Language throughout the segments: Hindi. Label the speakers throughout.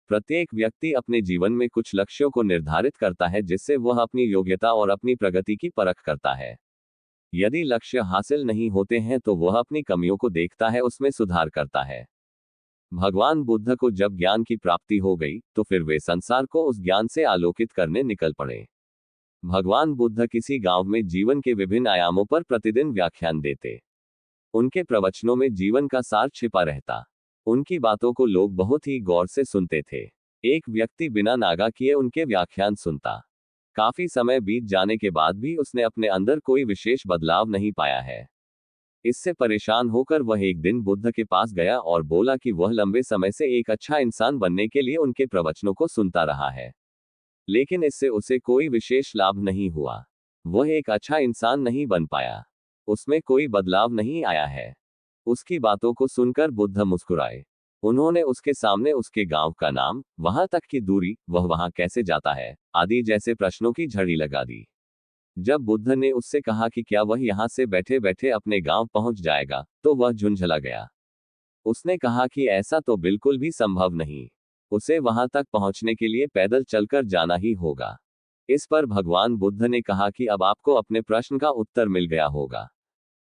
Speaker 1: प्रत्येक व्यक्ति अपने जीवन में कुछ लक्ष्यों को निर्धारित करता है जिससे वह अपनी योग्यता और अपनी प्रगति की परख करता है। यदि लक्ष्य हासिल नहीं होते हैं तो वह अपनी कमियों को देखता है, उसमें सुधार करता है। भगवान बुद्ध को जब ज्ञान की प्राप्ति हो गई तो फिर वे संसार को उस ज्ञान से आलोकित करने निकल पड़े। भगवान बुद्ध किसी गांव में जीवन के विभिन्न आयामों पर प्रतिदिन व्याख्यान देते। उनके प्रवचनों में जीवन का सार छिपा रहता। उनकी बातों को लोग बहुत ही गौर से सुनते थे। एक व्यक्ति बिना नागा किए उनके व्याख्यान सुनता। काफी समय बीत जाने के बाद भी उसने अपने अंदर कोई विशेष बदलाव नहीं पाया है। इससे परेशान होकर वह एक दिन बुद्ध के पास गया और बोला कि वह लंबे समय से एक अच्छा इंसान बनने के लिए उनके प्रवचनों को सुनता रहा है, लेकिन इससे उसे कोई विशेष लाभ नहीं हुआ। वह एक अच्छा इंसान नहीं बन पाया। उसमें कोई बदलाव नहीं आया है। उसकी बातों को सुनकर बुद्ध मुस्कुराए। उन्होंने उसके सामने उसके गांव का नाम, वहां तक की दूरी, वह वहां कैसे जाता है, आदि जैसे प्रश्नों की झड़ी लगा दी। जब बुद्ध ने उससे कहा कि क्या वह यहां से बैठे बैठे अपने गांव पहुंच जाएगा, तो वह झुंझला गया। उसने कहा कि ऐसा तो बिल्कुल भी संभव नहीं। उसे वहां तक पहुंचने के लिए पैदल चलकर जाना ही होगा। इस पर भगवान बुद्ध ने कहा कि अब आपको अपने प्रश्न का उत्तर मिल गया होगा।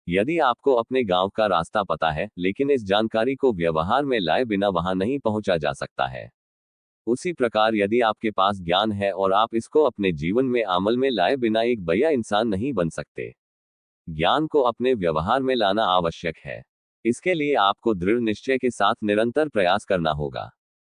Speaker 1: यदि आपको अपने गांव का रास्ता पता है, लेकिन इस जानकारी को व्यवहार में लाए बिना वहां नहीं पहुंचा जा सकता है, उसी प्रकार यदि आपके पास ज्ञान है और आप इसको अपने जीवन में अमल में लाए बिना एक बढ़िया इंसान नहीं बन सकते। ज्ञान को अपने व्यवहार में लाना आवश्यक है। इसके लिए आपको दृढ़ निश्चय के साथ निरंतर प्रयास करना होगा।